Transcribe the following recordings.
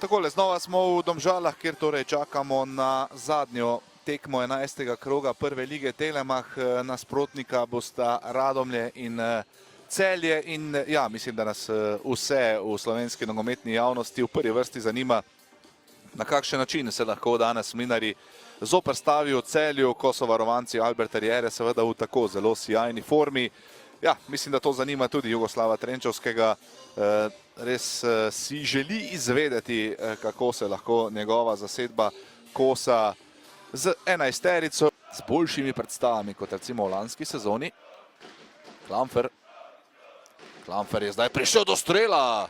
Takole, znova smo v Domžalah, kjer torej čakamo na zadnjo tekmo 11. kroga prve lige Telemach. Nasprotnika bosta Radomlje in Celje in ja, mislim, da nas vse v slovenski nogometni javnosti v prvi vrsti zanima, na kakšen način se lahko danes Mlinarji zoperstavijo Celju, ko so varovanci Alberta Riere seveda v tako zelo sijajni formi. Ja, mislim, da to zanima tudi Jugoslava Trenčovskega. Res si želi izvedeti, kako se lahko njegova zasedba kosa z 11-terico, z boljšimi predstavami kot recimo v lanski sezoni. Klamfer je zdaj prišel do strela.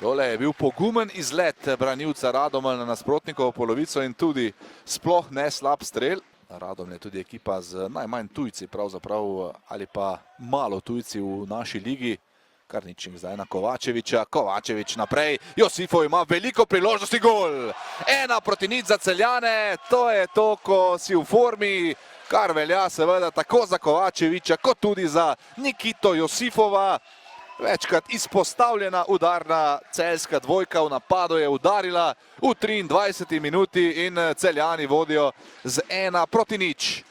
Tole je bil pogumen izlet branilca Radomelj na nasprotnikovo polovico in tudi sploh ne slab strel. Radomlje je tudi ekipa z najmanj tujci pravzaprav ali pa malo tujci v naši ligi. Kar ničim zdaj na Kovačeviča. Kovačevič naprej. Josifov ima veliko priložnosti, gol. 1-0 za Celjane. To je to, ko si v formi, kar velja seveda tako za Kovačeviča, kot tudi za Nikito Josifova. Večkrat izpostavljena udarna celjska dvojka v napadu je udarila v 23. minuti in Celjani vodijo z 1-0.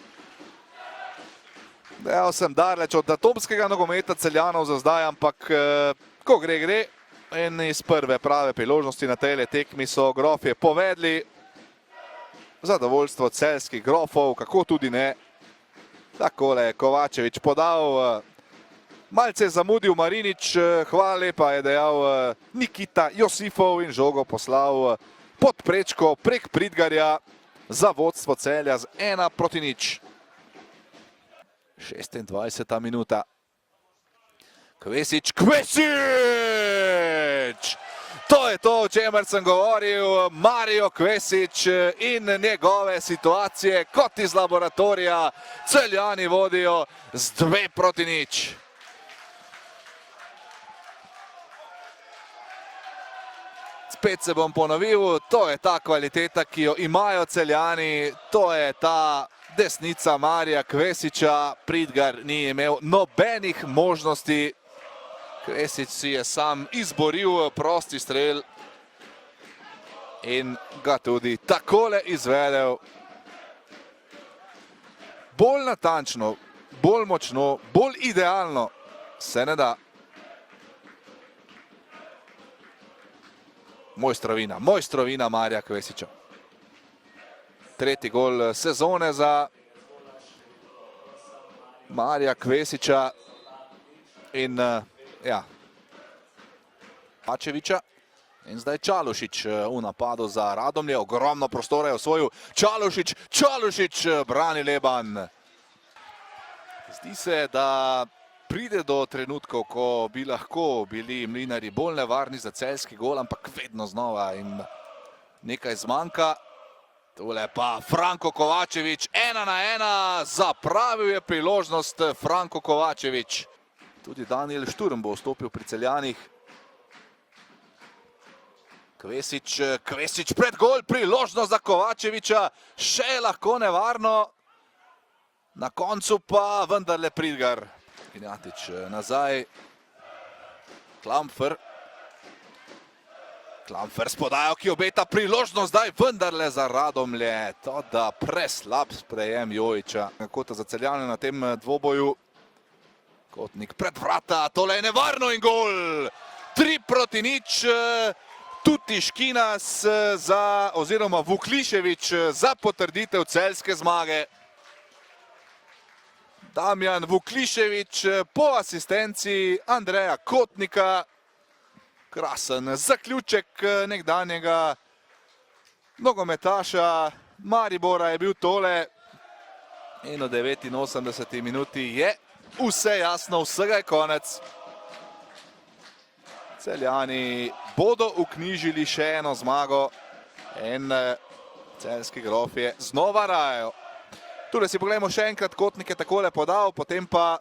Dejal sem daleč od atomskega nogometa Celjanov za zdaj, ampak ko gre. In iz prve prave priložnosti na tej tekmi so Grofje povedli. Zadovoljstvo celjskih Grofov, kako tudi ne. Takole je Kovačevič podal. Malce zamudil Marinič, hvala lepa, je dejal Nikita Josifov in žogo poslal pod prečko prek Pridgarja za vodstvo Celja z 1-0. 26. minuta. Kvesič! To je to, o čemer sem govoril. Mario Kvesič in njegove situacije kot iz laboratorija. Celjani vodijo z 2-0. Spet se bom ponovil, to je ta kvaliteta, ki jo imajo Celjani, to je ta desnica Marija Kvesiča. Pridgar ni imel nobenih možnosti. Kvesič si je sam izboril prosti strel in ga tudi takole izvedel. Bolj natančno, bolj močno, bolj idealno se ne da. Mojstrovina Marija Kvesiča. Tretji gol sezone za Marija Kvesiča in ja, Pačeviča. In zdaj Čalušić v napadu za Radomlje. Ogromno prostora je osvojil Čalušić brani Leban. Zdi se, da pride do trenutkov, ko bi lahko bili Mlinarji bolj nevarni za celjski gol, ampak vedno znova jim nekaj zmanjka. Tole pa Franko Kovačevič, 1-1, zapravil je priložnost Franko Kovačevič. Tudi Daniel Šturm bo vstopil pri Celjanih. Kvesič pred gol, priložnost za Kovačeviča, še lahko nevarno. Na koncu pa vendarle Pridgar. Gnjatič nazaj. Klamfer s podajo, ki obeta priložnost zdaj vendarle za Radomlje. To da preslab sprejem Jojiča. Kota za Celjane na tem dvoboju. Kotnik pred vrata, tole je nevarno in gol. 3-0. Tuti Škinas oziroma Vukliševič za potrditev celjske zmage. Damjan Vukliševič po asistenci Andreja Kotnika. Krasen zaključek nekdanjega nogometaša Maribora je bil tole. In v 89. minuti je vse jasno, vsega je konec. Celjani bodo vknjižili še eno zmago in celjski Grofje znova rajajo. Tule si pogledamo še enkrat, Kotnik je takole podal, potem pa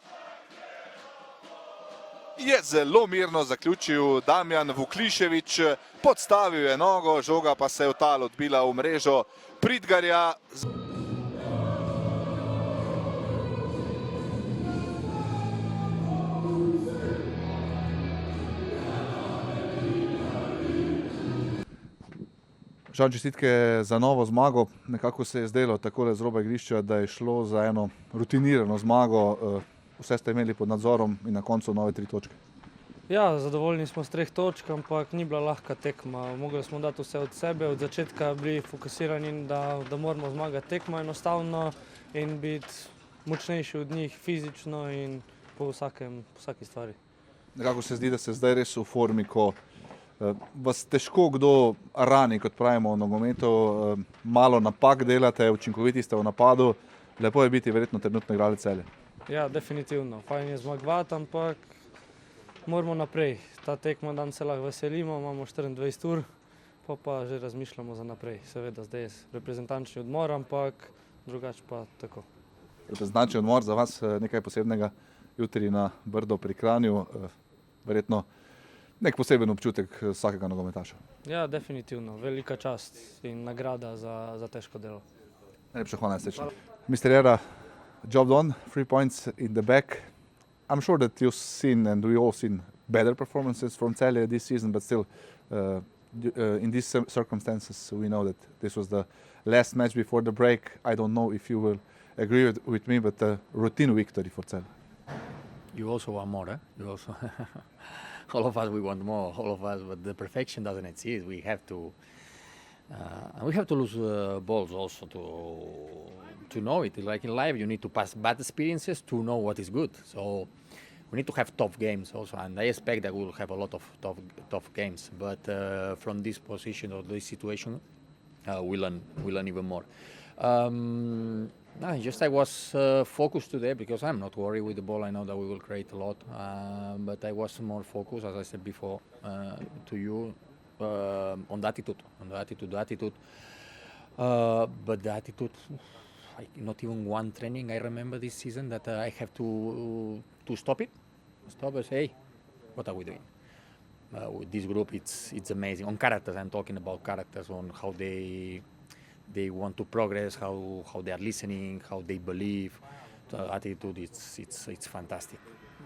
je zelo mirno zaključil Damjan Vukliševič, podstavil je nogo, žoga pa se je v tal odbila v mrežo Pridgarja. Žan, čestitke za novo zmago. Nekako se je zdelo takole z roba igrišča, da je šlo za eno rutinirano zmago. Vse ste imeli pod nadzorom in na koncu nove 3 točke. Ja, zadovoljni smo s 3 točk, ampak ni bila lahka tekma. Mogli smo dati vse od sebe, od začetka bili fokusirani, da moramo zmagati tekmo enostavno in biti močnejši od njih fizično in po vsaki stvari. Nekako se zdi, da ste zdaj res v formi, ko vas težko kdo rani, kot pravimo v nogometu, malo napak delate, učinkoviti ste v napadu. Lepo je biti verjetno trenutno igralec Celja. Ja, definitivno. Fajn je zmagovati, ampak moramo naprej. Ta tekma, dan se lahko veselimo, imamo 24 ur, pa že razmišljamo za naprej. Seveda zdaj je reprezentančni odmor, ampak drugače pa tako. Reprezentančni odmor za vas nekaj posebnega jutri na Brdo pri Kranju. Verjetno nek poseben občutek vsakega nogometaša. Ja, definitivno. Velika čast in nagrada za težko delo. Najlepša hvala, srečno. Mr. Era, job done, 3 points in the back. I'm sure that you've seen and we all seen better performances from Celje this season, but still in these circumstances we know that this was the last match before the break. I don't know if you will agree with me, but a routine victory for Celje. You also want more, eh? You also all of us we want more, all of us, but the perfection doesn't exist. We have to lose balls also to know it. Like in life, you need to pass bad experiences to know what is good. So we need to have tough games also, and I expect that we will have a lot of tough games. But from this position or this situation, we learn even more. I was focused today because I'm not worried with the ball. I know that we will create a lot, but I was more focused, as I said before to you, on the attitude. But the attitude, not even one training I remember this season that I have to stop it. Stop and say, hey, what are we doing? With this group, it's amazing. On characters, I'm talking about characters, on how they want to progress, how they are listening, how they believe. The attitude, it's fantastic.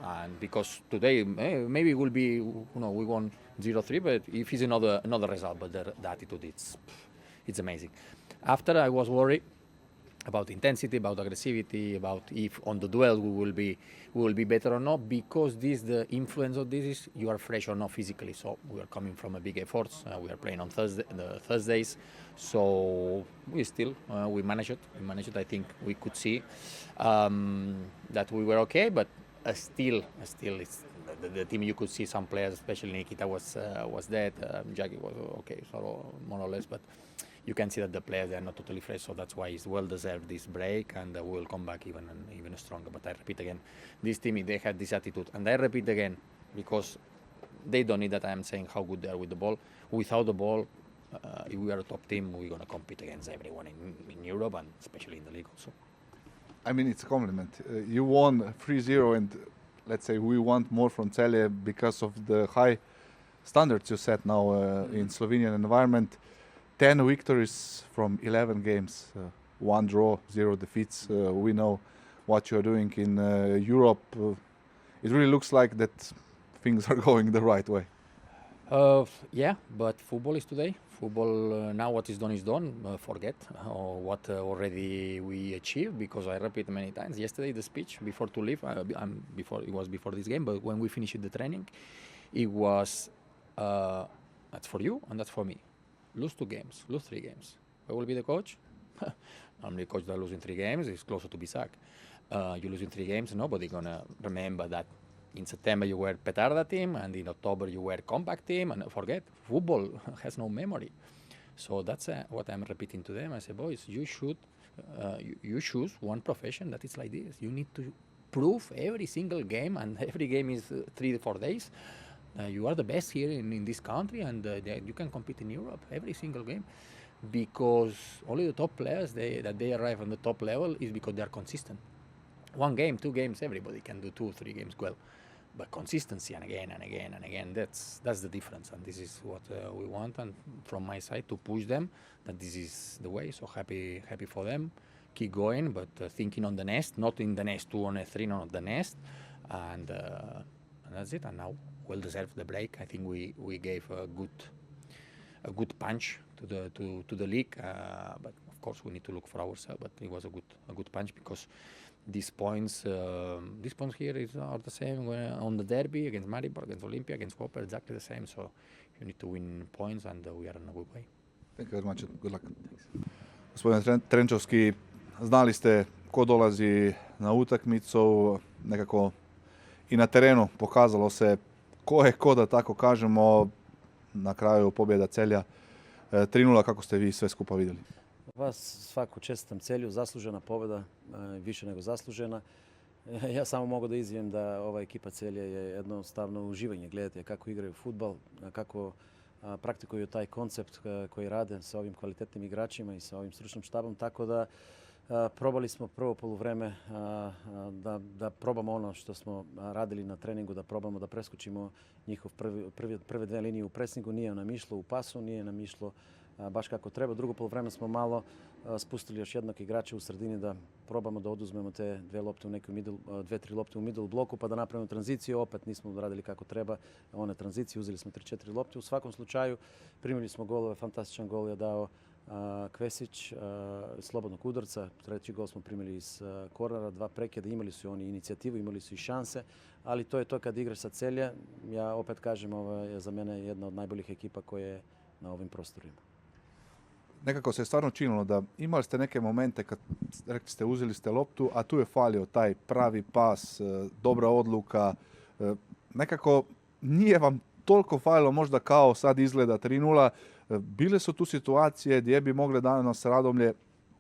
And because today maybe it will be, we won 0-3, but if it's another result, but the attitude, it's amazing. After, I was worried about intensity, about aggressivity, about if on the duel we will be better or not, because the influence of this is you are fresh or not physically. So we are coming from a big efforts. We are playing on Thursdays, so we managed it. I think we could see that we were okay, but still it's the team. You could see some players, especially Nikita was dead. Jackie was okay, so more or less, but you can see that the players, they are not totally fresh, so that's why it's well deserved this break, and we will come back even stronger. But I repeat again, this team, they had this attitude, and I repeat again because they don't need that I am saying how good they are with the ball. Without the ball, if we are a top team, we're going to compete against everyone in Europe and especially in the league also. I mean, it's a compliment. You won 3-0, and let's say we want more from Celje because of the high standards you set now in Slovenian environment. 10 victories from 11 games, 1 draw, 0 defeats. We know what you're doing in Europe. It really looks like that things are going the right way. Yeah, but football is today. Football, now what is done, forget what already we achieved, because I repeat many times, yesterday the speech before to leave, it was before this game, but when we finished the training, it was, that's for you and that's for me. Lose 2 games, lose 3 games. I will be the coach. I'm the coach that losing 3 games is closer to be sacked. You losing 3 games, nobody gonna remember that in September you were Petarda team, and in October you were Compact team, and forget, football has no memory. So that's what I'm repeating to them. I say, boys, you should you choose one profession that is like this. You need to prove every single game, and every game is 3 to 4 days. You are the best here in this country, and you can compete in Europe every single game, because only the top players that they arrive on the top level is because they are consistent. 1 game, 2 games, everybody can do 2 or 3 games well, but consistency and again, that's the difference, and this is what we want, and from my side to push them that this is the way. So happy for them, keep going, but thinking on the next, not in the next 2 or 3, no, the next, and that's it. And now well deserved the break. I think we gave a a good punch to the league. But of course, we need to look for ourselves. But it was a good punch because these points here are the same on the derby against Maribor, against Olympia, against Koper, exactly the same. So you need to win points, and we are in a good way. Thank you very much. Good luck. Gospodin Trenčovski, znali ste ko dolazi na utakmicu, nekako i na terenu pokazalo se ko je ko, da tako kažemo, na kraju pobjeda Celja 3:0, kako ste vi sve skupa vidjeli? Vas svako čestitam Celju, zaslužena pobjeda, više nego zaslužena. Ja samo mogu da izjavim da ova ekipa Celja je jednostavno uživanje gledati kako igraju fudbal, kako praktikuju taj koncept koji rade sa ovim kvalitetnim igračima i sa ovim stručnim štabom, tako da probali smo prvo poluvreme da probamo ono što smo radili na treningu, da probamo da preskočimo njihov prve dve linije u presingu. Nije nam išlo u pasu, nije nam išlo baš kako treba. Drugo poluvreme smo malo spustili još jednog igrača u sredini da probamo da oduzmemo te dve, tri lopte u middle bloku pa da napravimo tranziciju. Opet nismo odradili kako treba one tranzicije, uzeli smo 3-4 lopte. U svakom slučaju primili smo golove, fantastičan gol je dao Kvesić, slobodnog udarca. Treći gol smo primili iz kornera, 2 prekida. Imali su oni inicijativu, imali su i šanse, ali to je to kad igraš sa Celja. Ja opet kažem, ovo je za mene jedna od najboljih ekipa koje je na ovim prostorima. Nekako se je stvarno činilo da imali ste neke momente kad rekli ste uzeli ste loptu, a tu je falio taj pravi pas, dobra odluka. Nekako nije vam toliko falilo možda kao sad izgleda 3:0. Bile su tu situacije gdje bi mogle danas Radomlje,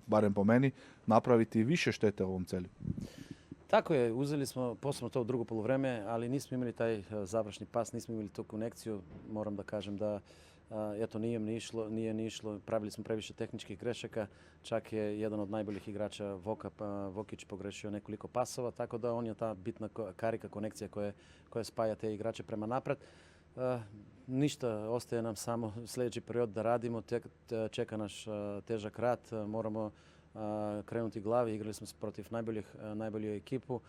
barem po meni, napraviti više štete u ovom Celju. Tako je, uzeli smo posebno to u drugo poluvreme, ali nismo imali taj završni pas, nismo imali tu konekciju. Moram da kažem da eto, nije ni išlo, pravili smo previše tehničkih grešaka, čak je jedan od najboljih igrača Vokić pogrešio nekoliko pasova, tako da on je ta bitna karika, konekcija koja spaja te igrače prema napred. Ništa, ostaje nam samo sljedeći period da radimo, čeka naš težak rad, moramo krenuti glavi, igrali smo protiv najbolju ekipu.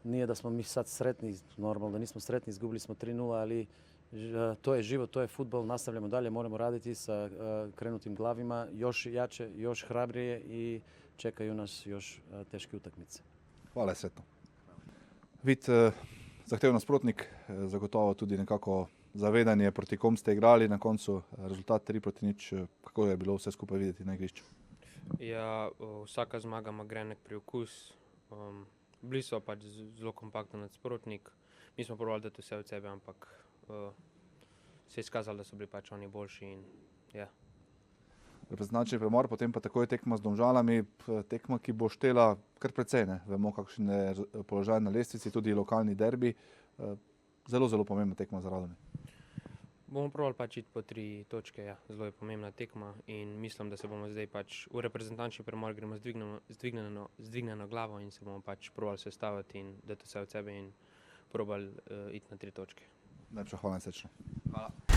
Nije da smo mi sad sretni, normalno da nismo sretni, izgubili smo 3:0, ali to je život, to je fudbal, nastavljamo dalje, moramo raditi sa krenutim glavima, još jače, još hrabrije i čekaju nas još teške utakmice. Hvala, sretno. Vid, zahteven nasprotnik, zagotovo tudi nekako zavedanje, proti kom ste igrali, na koncu rezultat 3:0. Kako je bilo vse skupaj videti na igrišču? Ja, vsaka zmaga ima gre nek priokus. Bili so pač zelo kompaktni nasprotnik. Mi smo probali dati vse od sebe, ampak se je izkazalo, da so bili pač oni boljši in ja. Reprezentančni premor, potem pa takoj tekma z Domžalami, tekma, ki bo štela kar precej, ne? Vemo, kakšen je položaj na lestvici, tudi lokalni derbi. Zelo, zelo pomembna tekma za Radomlje. Bomo probali pač iti po 3 točke, ja. Zelo je pomembna tekma in mislim, da se bomo zdaj pač v reprezentančni premor gremo z dvignjeno glavo in se bomo pač probali sestaviti in dati vse od sebe in probali iti na 3 točke. Najlepša hvala in srečno. Hvala.